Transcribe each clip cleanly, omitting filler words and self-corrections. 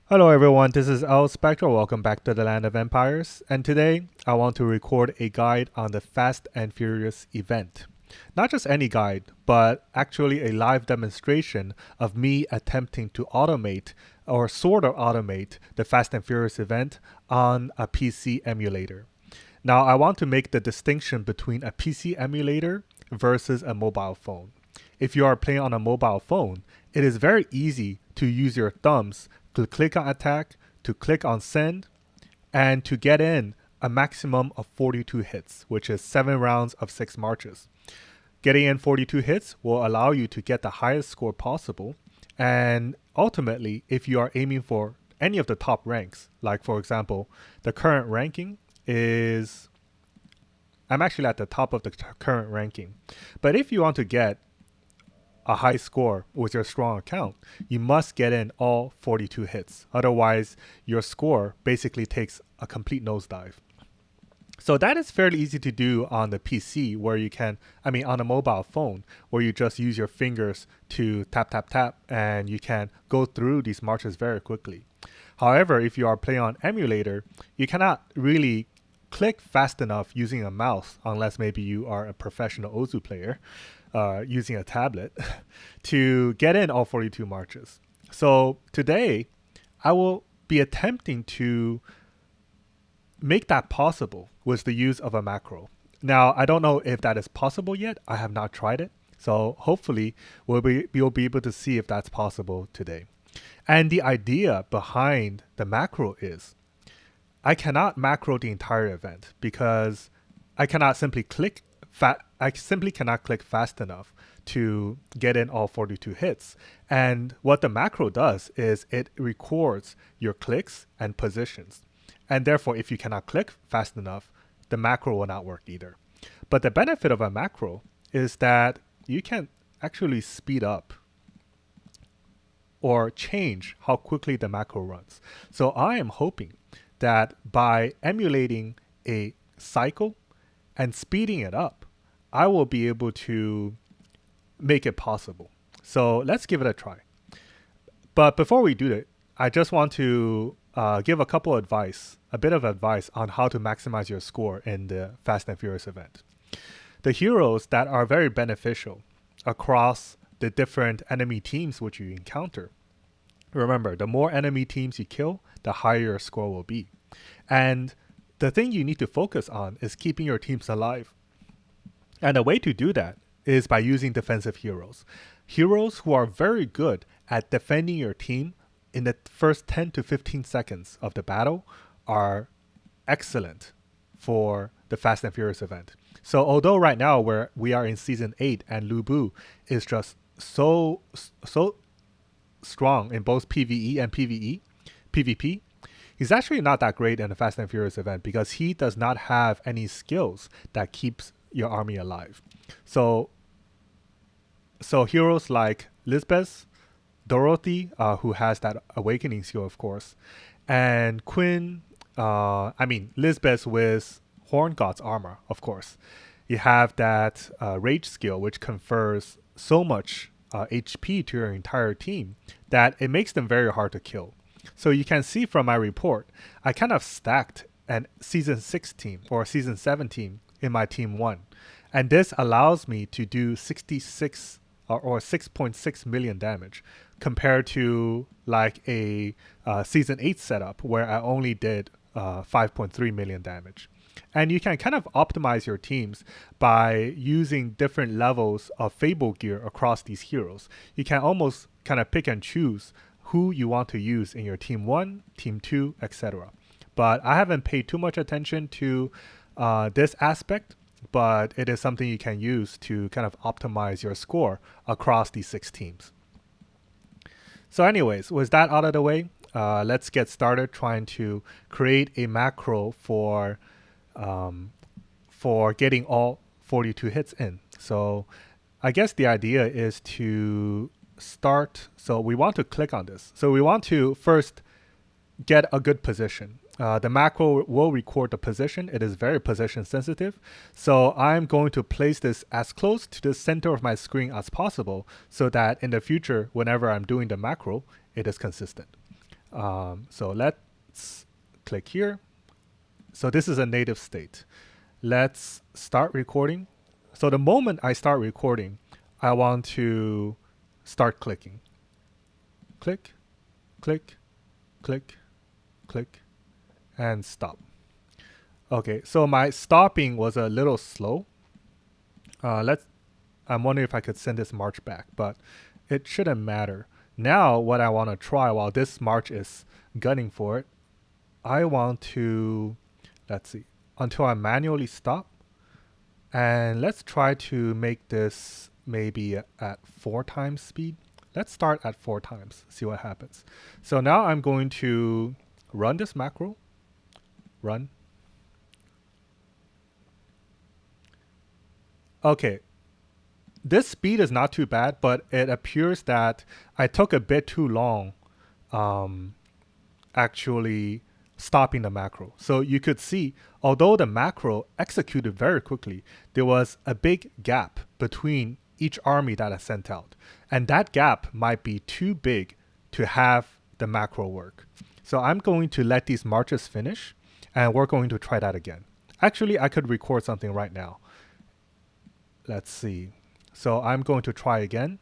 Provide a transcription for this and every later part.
Hello everyone, this is L Spectral. Welcome back to the Land of Empires. And today I want to record a guide on the Fast and Furious event. Not just any guide, but actually a live demonstration of me attempting to automate or sort of automate the Fast and Furious event on a PC emulator. Now I want to make the distinction between a PC emulator versus a mobile phone. If you are playing on a mobile phone, it is very easy to use your thumbs to click on attack, to click on send, and to get in a maximum of 42 hits, which is 7 rounds of 6 marches. Getting in 42 hits will allow you to get the highest score possible. And ultimately, if you are aiming for any of the top ranks, like for example, the current ranking is, I'm actually at the top of the current ranking. But if you want to get a high score with your strong account, you must get in all 42 hits. Otherwise, your score basically takes a complete nosedive. So that is fairly easy to do on the PC where you can, on a mobile phone where you just use your fingers to tap, tap, tap, and you can go through these marches very quickly. However, if you are playing on emulator, you cannot really click fast enough using a mouse unless maybe you are a professional Ozu player using a tablet to get in all 42 marches. So today, I will be attempting to make that possible with the use of a macro. Now, I don't know if that is possible yet. I have not tried it. So hopefully we'll be able to see if that's possible today. And the idea behind the macro is I cannot macro the entire event because I cannot simply click I simply cannot click fast enough to get in all 42 hits. And what the macro does is it records your clicks and positions. And therefore, if you cannot click fast enough, the macro will not work either. But the benefit of a macro is that you can actually speed up or change how quickly the macro runs. So I am hoping that by emulating a cycle and speeding it up, I will be able to make it possible. So let's give it a try. But before we do that, I just want to give a bit of advice on how to maximize your score in the Fast and Furious event. The heroes that are very beneficial across the different enemy teams which you encounter. Remember, the more enemy teams you kill, the higher your score will be. And the thing you need to focus on is keeping your teams alive. And the way to do that is by using defensive heroes. Heroes who are very good at defending your team in the first 10 to 15 seconds of the battle are excellent for the Fast and Furious event. So although right now we are in season 8 and Lu Bu is just so strong in both PvE and PvP, he's actually not that great in the Fast and Furious event because he does not have any skills that keeps your army alive. So heroes like Lisbeth, Dorothy, who has that awakening skill, of course, and Quinn, Lisbeth with Horn God's armor, of course. You have that rage skill, which confers so much HP to your entire team that it makes them very hard to kill. So you can see from my report, I kind of stacked an season 6 team or season 7 team in my team 1. And this allows me to do 66 or 6.6 million damage compared to like a season 8 setup where I only did 5.3 million damage. And you can kind of optimize your teams by using different levels of Fable gear across these heroes. You can almost kind of pick and choose who you want to use in your team 1, team 2, etc. But I haven't paid too much attention to this aspect, but it is something you can use to kind of optimize your score across these 6 teams. So anyways, with that out of the way, let's get started trying to create a macro for getting all 42 hits in. So I guess the idea is to start. So we want to click on this. So we want to first get a good position. The macro will record the position. It is very position sensitive. So I'm going to place this as close to the center of my screen as possible so that in the future, whenever I'm doing the macro, it is consistent. So let's click here. So this is a native state. Let's start recording. So the moment I start recording, I want to start clicking. Click, click, click, click, and stop. Okay, so my stopping was a little slow. I'm wondering if I could send this march back, but it shouldn't matter. Now what I want to try while this march is gunning for it, I want to, let's see, until I manually stop. And let's try to make this maybe at 4 times speed. Let's start at 4 times, see what happens. So now I'm going to run this macro, run. Okay, this speed is not too bad, but it appears that I took a bit too long actually stopping the macro. So you could see, although the macro executed very quickly, there was a big gap between each army that I sent out. And that gap might be too big to have the macro work. So I'm going to let these marches finish, and we're going to try that again. Actually, I could record something right now. Let's see. So I'm going to try again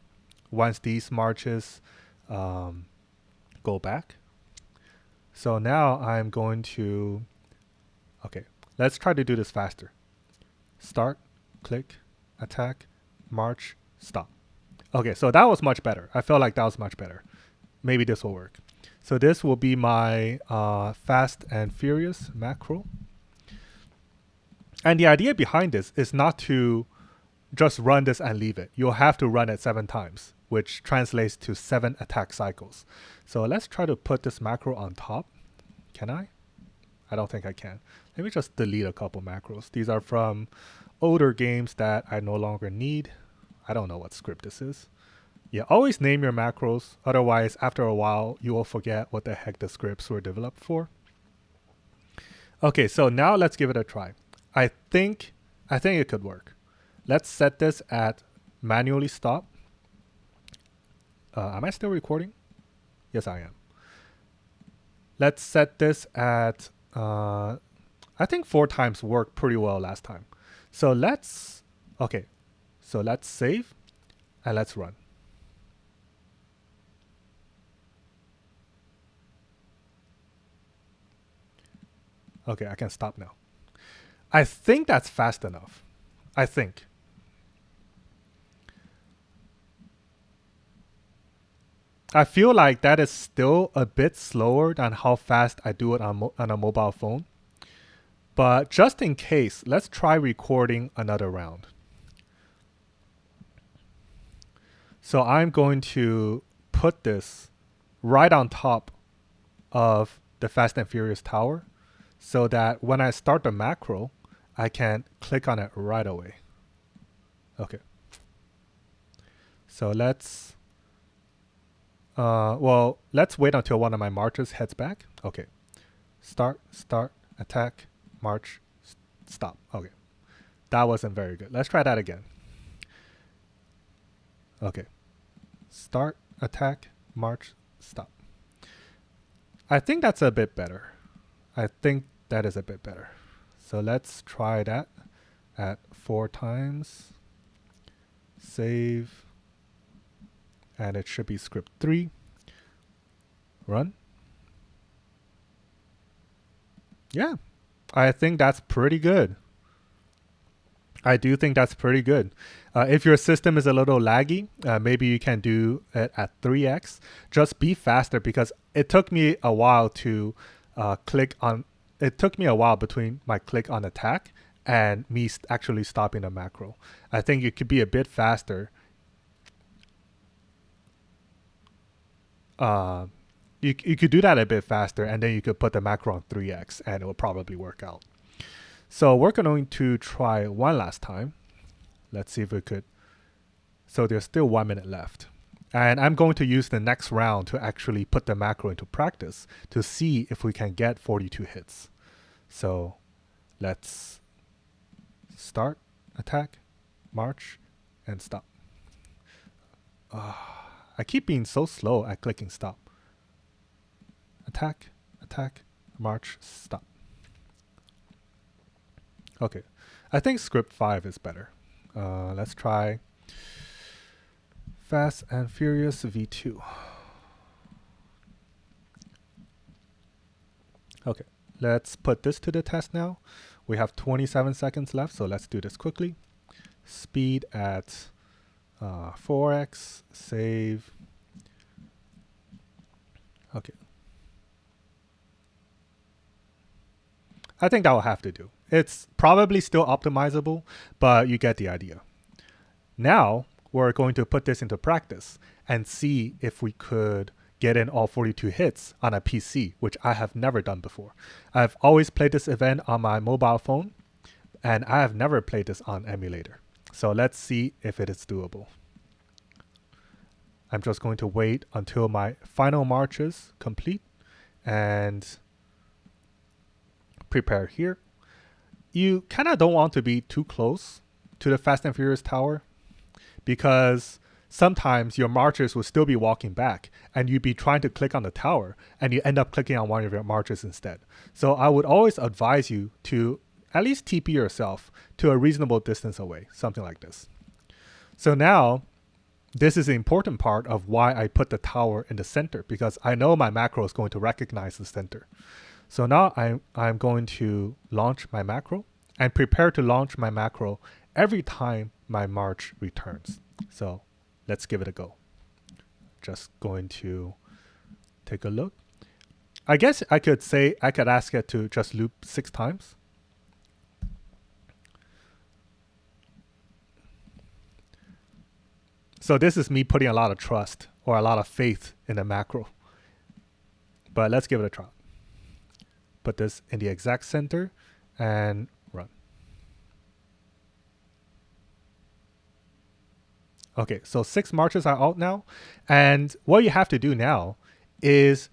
once these marches go back. So now I'm going to, okay, let's try to do this faster. Start, click, attack, march, stop. Okay, so that was much better. I felt like that was much better. Maybe this will work. So this will be my Fast and Furious macro. And the idea behind this is not to just run this and leave it. You'll have to run it 7 times, which translates to 7 attack cycles. So let's try to put this macro on top. Can I? I don't think I can. Let me just delete a couple macros. These are from older games that I no longer need. I don't know what script this is. Yeah, always name your macros. Otherwise, after a while, you will forget what the heck the scripts were developed for. Okay, so now let's give it a try. I think it could work. Let's set this at manually stop. Am I still recording? Yes, I am. Let's set this at, I think 4 times worked pretty well last time. So let's save and let's run. Okay, I can stop now. I think that's fast enough. I think. I feel like that is still a bit slower than how fast I do it on a mobile phone. But just in case, let's try recording another round. So I'm going to put this right on top of the Fast and Furious tower so that when I start the macro, I can click on it right away. Okay. So let's wait until one of my marches heads back. Okay. Start, attack, march, stop. Okay. That wasn't very good. Let's try that again. Okay. Start, attack, march, stop. I think that's a bit better. I think that is a bit better. So let's try that at 4 times. Save. And it should be script 3. Run. Yeah, I think that's pretty good. I do think that's pretty good. If your system is a little laggy, maybe you can do it at 3x. Just be faster because it took me a while to click on. It took me a while between my click on attack and me actually stopping the macro. I think you could be a bit faster. You could do that a bit faster, and then you could put the macro on 3x, and it will probably work out. So we're going to try one last time. Let's see if we could. So there's still 1 minute left. And I'm going to use the next round to actually put the macro into practice to see if we can get 42 hits. So let's start, attack, march, and stop. I keep being so slow at clicking stop. attack, attack, march, stop. Okay, I think script 5 is better. Let's try Fast and Furious V2. Okay, let's put this to the test now. We have 27 seconds left, so let's do this quickly. Speed at 4x, save. Okay. I think that will have to do. It's probably still optimizable, but you get the idea. Now, we're going to put this into practice and see if we could get in all 42 hits on a PC, which I have never done before. I've always played this event on my mobile phone, and I have never played this on emulator. So let's see if it is doable. I'm just going to wait until my final marches complete and prepare here. You kind of don't want to be too close to the Fast and Furious tower because sometimes your marchers will still be walking back and you'd be trying to click on the tower and you end up clicking on one of your marchers instead. So I would always advise you to at least TP yourself to a reasonable distance away, something like this. So now, this is the important part of why I put the tower in the center, because I know my macro is going to recognize the center. So now I'm going to launch my macro and prepare to launch my macro every time my march returns. So let's give it a go. Just going to take a look. I guess I could ask it to just loop 6 times. So this is me putting a lot of trust or a lot of faith in the macro. But let's give it a try. Put this in the exact center and run. Okay, so 6 marches are out now. And what you have to do now is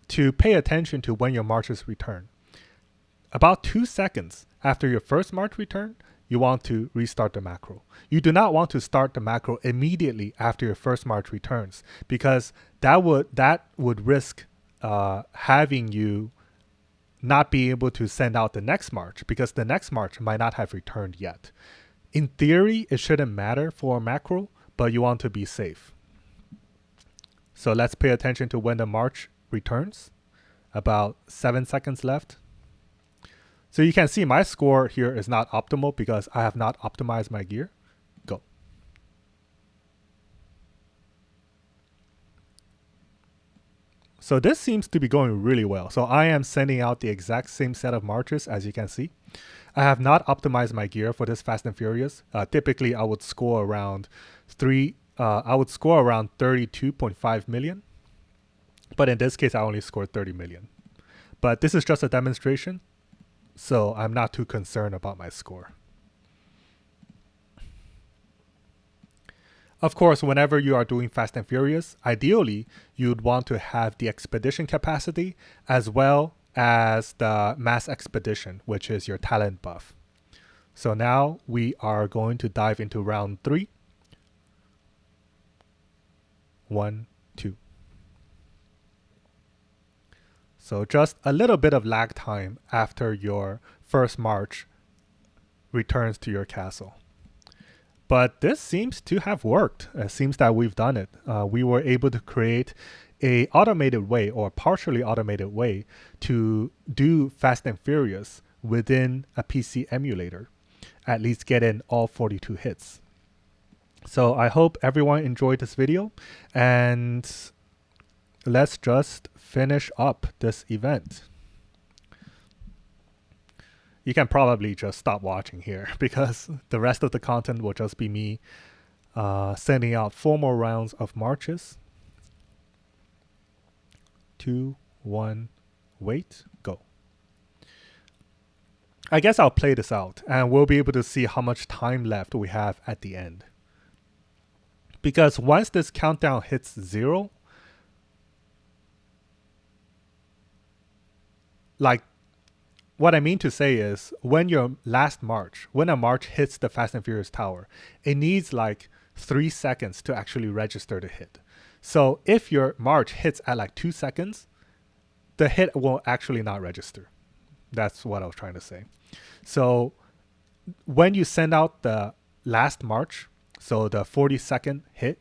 to pay attention to when your marches return. About 2 seconds after your first march return, you want to restart the macro. You do not want to start the macro immediately after your first march returns, because that would risk having you not be able to send out the next march, because the next march might not have returned yet. In theory, it shouldn't matter for a macro, but you want to be safe. So let's pay attention to when the march returns. About 7 seconds left. So you can see my score here is not optimal because I have not optimized my gear. Go. So this seems to be going really well. So I am sending out the exact same set of marches, as you can see. I have not optimized my gear for this Fast and Furious. Typically, I would score around 32.5 million. But in this case, I only scored 30 million. But this is just a demonstration, so I'm not too concerned about my score. Of course, whenever you are doing Fast and Furious, ideally, you'd want to have the expedition capacity as well as the mass expedition, which is your talent buff. So now we are going to dive into round 3. 1, 2. So just a little bit of lag time after your first march returns to your castle. But this seems to have worked. It seems that we've done it. We were able to create a automated way or partially automated way to do Fast and Furious within a PC emulator, at least get in all 42 hits. So I hope everyone enjoyed this video, and let's just finish up this event. You can probably just stop watching here because the rest of the content will just be me sending out 4 more rounds of marches. 2, 1, wait, go. I guess I'll play this out and we'll be able to see how much time left we have at the end. Because once this countdown hits 0, like, what I mean to say is when your last march, when a march hits the Fast and Furious tower, it needs like 3 seconds to actually register the hit. So if your march hits at like 2 seconds, the hit will actually not register. That's what I was trying to say. So when you send out the last march, so the 40-second hit,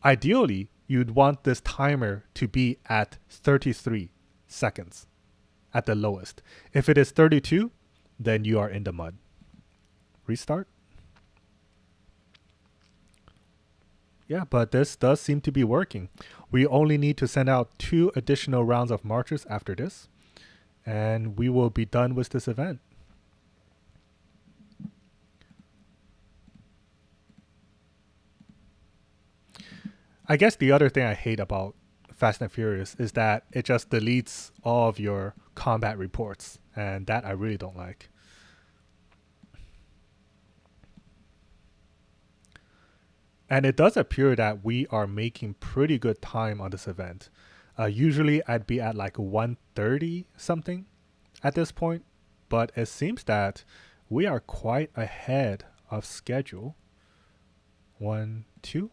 ideally you'd want this timer to be at 33 seconds at the lowest. If it is 32, then you are in the mud. Restart. Yeah, but this does seem to be working. We only need to send out 2 additional rounds of marches after this, and we will be done with this event. I guess the other thing I hate about Fast and Furious is that it just deletes all of your combat reports, and that I really don't like. And it does appear that we are making pretty good time on this event. Usually I'd be at like 130 something at this point, but it seems that we are quite ahead of schedule. 1, 2.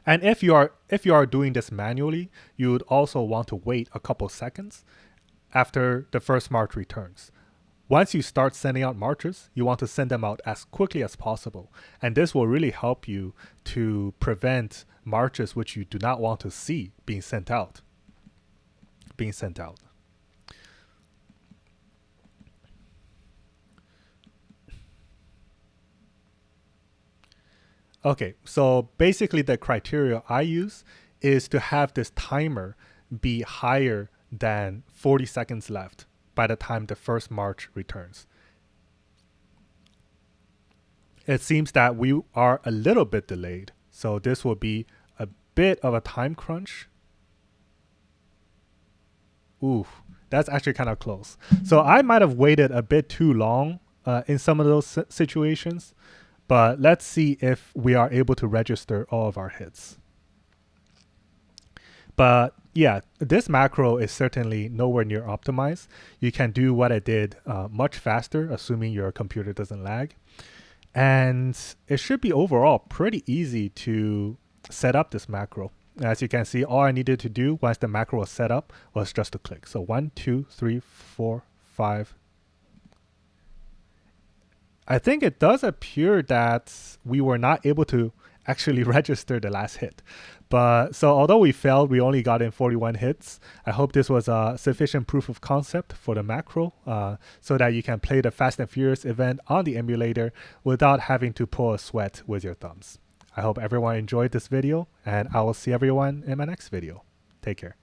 And if you are doing this manually, you would also want to wait a couple seconds after the first march returns. Once you start sending out marches, you want to send them out as quickly as possible. And this will really help you to prevent marches which you do not want to see being sent out. Okay, so basically the criteria I use is to have this timer be higher than 40 seconds left by the time the first march returns. It seems that we are a little bit delayed, so this will be a bit of a time crunch. Ooh, that's actually kind of close. So I might have waited a bit too long in some of those situations, but let's see if we are able to register all of our hits. But yeah, this macro is certainly nowhere near optimized. You can do what I did much faster, assuming your computer doesn't lag. And it should be overall pretty easy to set up this macro. As you can see, all I needed to do once the macro was set up was just to click. So 1, 2, 3, 4, 5. I think it does appear that we were not able to actually register the last hit. But so although we failed, we only got in 41 hits. I hope this was a sufficient proof of concept for the macro so that you can play the Fast and Furious event on the emulator without having to pull a sweat with your thumbs. I hope everyone enjoyed this video, and I will see everyone in my next video. Take care.